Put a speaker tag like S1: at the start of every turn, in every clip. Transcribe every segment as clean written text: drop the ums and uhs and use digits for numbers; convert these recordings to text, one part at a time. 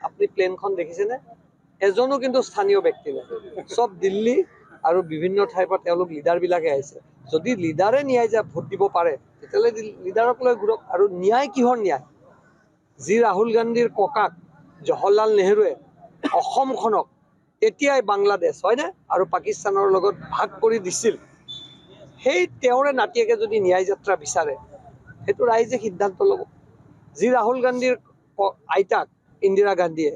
S1: আপনি প্লেনখন দেখিছেনে? এজনো কিন্তু স্থানীয় ব্যক্তি নহয়, সব দিল্লী আৰু বিভিন্ন ঠাইৰ পৰা তেওঁলোক লিডাৰবিলাকে আহিছে। যদি লিডাৰে ন্যায় যে ভোট দিব পাৰে তেতিয়াহ'লে লিডাৰক লৈ ঘূৰক। আৰু ন্যায় কিহৰ ন্যায়? যি ৰাহুল গান্ধীৰ ককাক জৱাহৰলাল নেহৰুৱে অসমখনক তেতিয়াই বাংলাদেশ হয়নে আৰু পাকিস্তানৰ লগত ভাগ কৰি দিছিল, সেই তেওঁৰে নাতিয়েকে যদি ন্যায় যাত্ৰা বিচাৰে সেইটো ৰাইজে সিদ্ধান্ত ল'ব। যি ৰাহুল গান্ধীৰ আইতাক ইন্দিৰা গান্ধীয়ে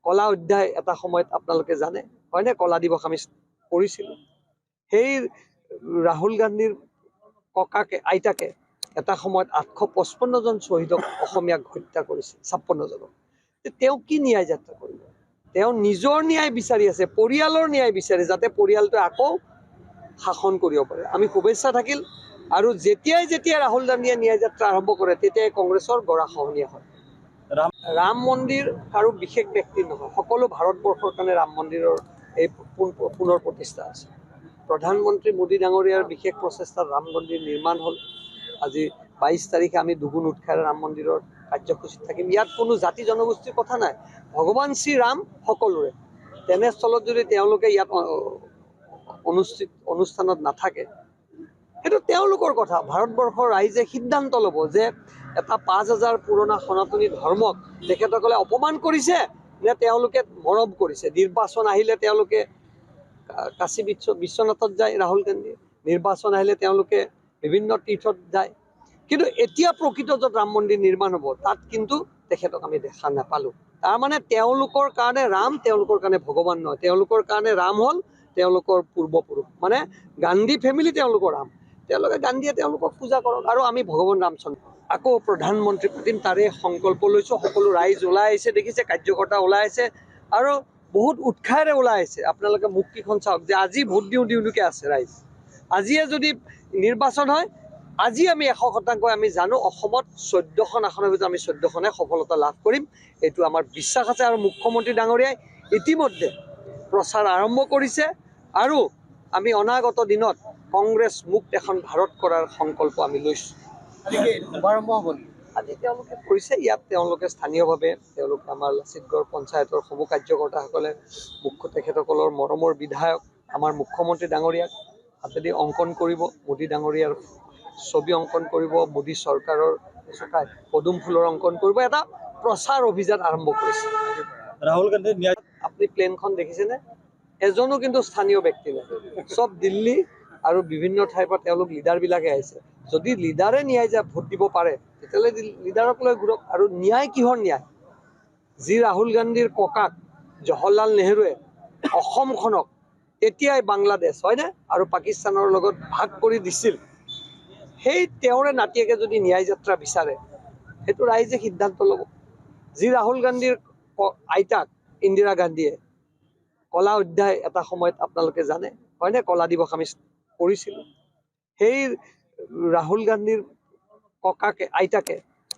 S1: কলা অধ্যায় এটা সময়ত আপোনালোকে জানে হয়নে, কলা দিৱস আমি কৰিছিলোঁ, সেই ৰাহুল গান্ধীৰ ককাকে আইতাকে এটা সময়ত 855 জন শ্বহীদক অসমীয়াক হত্যা কৰিছিল, 56 জনক। তেওঁ কি ন্যায় যাত্ৰা কৰিব? তেওঁ নিজৰ ন্যায় বিচাৰি আছে, পৰিয়ালৰ ন্যায় বিচাৰে, যাতে পৰিয়ালটোৱে আকৌ শাসন কৰিব পাৰে। আমি শুভেচ্ছা থাকিল। আৰু যেতিয়াই ৰাহুল গান্ধীয়ে ন্যায় যাত্ৰা আৰম্ভ কৰে তেতিয়াই কংগ্ৰেছৰ গৰাখহনীয়া হয়। ৰাম মন্দিৰ কাৰো বিশেষ ব্যক্তি নহয়, সকলো ভাৰতবৰ্ষৰ কাৰণে ৰাম মন্দিৰৰ এই পুনৰ প্ৰতিষ্ঠা আছে। প্ৰধানমন্ত্ৰী মোদী ডাঙৰীয়াৰ বিশেষ প্ৰচেষ্টাত ৰাম মন্দিৰ নিৰ্মাণ হ'ল। আজি 22 তাৰিখে আমি দুগুণ উৎসাহেৰে ৰাম মন্দিৰৰ কাৰ্যসূচীত থাকিম। ইয়াত কোনো জাতি জনগোষ্ঠীৰ কথা নাই, ভগৱান শ্ৰীৰাম সকলোৰে। তেনেস্থলত যদি তেওঁলোকে ইয়াত অনুষ্ঠানত নাথাকে সেইটো তেওঁলোকৰ কথা। ভাৰতবৰ্ষৰ ৰাইজে সিদ্ধান্ত ল'ব যে এটা 5000 পুৰণা সনাতনী ধৰ্মক তেখেতসকলে অপমান কৰিছে নে তেওঁলোকে মৰম কৰিছে। নিৰ্বাচন আহিলে তেওঁলোকে কাশী বিশ্বনাথত যায়, ৰাহুল গান্ধীয়ে নিৰ্বাচন আহিলে তেওঁলোকে বিভিন্ন তীৰ্থত যায়, কিন্তু এতিয়া প্ৰকৃত য'ত ৰাম মন্দিৰ নিৰ্মাণ হ'ব তাত কিন্তু তেখেতক আমি দেখা নাপালোঁ। তাৰমানে তেওঁলোকৰ কাৰণে ৰাম তেওঁলোকৰ কাৰণে ভগৱান নহয়, তেওঁলোকৰ কাৰণে ৰাম হ'ল তেওঁলোকৰ পূৰ্বপুৰুষ, মানে গান্ধী ফেমিলি তেওঁলোকৰ ৰাম। তেওঁলোকে গান্ধীয়ে তেওঁলোকক পূজা কৰক আৰু আমি ভগৱান ৰামচন্দ্ৰ আকৌ প্ৰধানমন্ত্ৰী পাতিম তাৰে সংকল্প লৈছোঁ। সকলো ৰাইজ ওলাই আহিছে, দেখিছে কাৰ্যকৰ্তা ওলাই আহিছে আৰু বহুত উৎসাহেৰে ওলাই আহিছে। আপোনালোকে মুখকেইখন চাওক যে আজি ভোট দিওঁকে আছে ৰাইজ। আজিয়ে যদি নিৰ্বাচন হয়, আজি আমি 100% আমি জানো অসমত 14খন আসনৰ ভিতৰত আমি 14খনে সফলতা লাভ কৰিম, এইটো আমাৰ বিশ্বাস আছে। আৰু মুখ্যমন্ত্ৰী ডাঙৰীয়াই ইতিমধ্যে প্ৰচাৰ আৰম্ভ কৰিছে আৰু আমি অনাগত দিনত কংগ্ৰেছ মুক্ত এখন ভাৰত কৰাৰ সংকল্প আমি লৈছোঁ। শুভাৰম্ভ হ'ব আজি তেওঁলোকে কৰিছে। ইয়াত তেওঁলোকে স্থানীয়ভাৱে তেওঁলোকে আমাৰ লাচিতগড় পঞ্চায়তৰ সমূহ কাৰ্যকৰ্তাসকলে তেখেতসকলৰ মৰমৰ বিধায়ক আমাৰ মুখ্যমন্ত্ৰী ডাঙৰীয়াক হাতেদি অংকন কৰিব, মোদী ডাঙৰীয়াৰ ছবি অংকন কৰিব, মোদী চৰকাৰৰ পদুম ফুলৰ অংকন কৰিব, এটা প্ৰচাৰ অভিযান আৰম্ভ কৰিছে। ৰাহুল গান্ধীৰ ন্যায় আপুনি প্লেনখন দেখিছেনে? এজনো কিন্তু স্থানীয় ব্যক্তি নহয়, সব দিল্লী আৰু বিভিন্ন ঠাইৰ পৰা তেওঁলোক লিডাৰবিলাকে আহিছে। যদি লিডাৰে ন্যায় যে ভোট দিব পাৰে তেতিয়াহ'লে লিডাৰক লৈ ঘূৰক। আৰু ন্যায় কিহৰ ন্যায়? যি ৰাহুল গান্ধীৰ ককাক জৱাহৰলাল নেহৰুৱে অসমখনক তেতিয়াই বাংলাদেশ হয়নে আৰু পাকিস্তানৰ লগত ভাগ কৰি দিছিল, সেই তেওঁৰে নাতিয়েকে যদি ন্যায় যাত্ৰা বিচাৰে সেইটো ৰাইজে সিদ্ধান্ত ল'ব। যি ৰাহুল গান্ধীৰ আইতাক ইন্দিৰা গান্ধীয়ে কলা অধ্যায় এটা সময়ত আপোনালোকে জানে হয়নে, কলা দিৱস আমি কৰিছিলোঁ, সেই ৰাহুল গান্ধীৰ ককাকে আইতাকে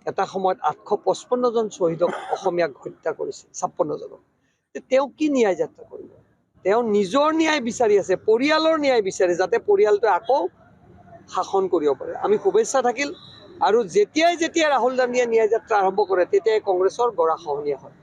S1: এটা সময়ত 855 জন শ্বহীদক অসমীয়াক হত্যা কৰিছিল, 56 জনক। তেওঁ কি ন্যায় যাত্ৰা কৰিব? তেওঁ নিজৰ ন্যায় বিচাৰি আছে, পৰিয়ালৰ ন্যায় বিচাৰে, যাতে পৰিয়ালটোৱে আকৌ শাসন কৰিব পাৰে। আমি শুভেচ্ছা থাকিল। আৰু যেতিয়াই ৰাহুল গান্ধীয়ে ন্যায় যাত্ৰা আৰম্ভ কৰে তেতিয়াই কংগ্ৰেছৰ গৰাখহনীয়া হয়।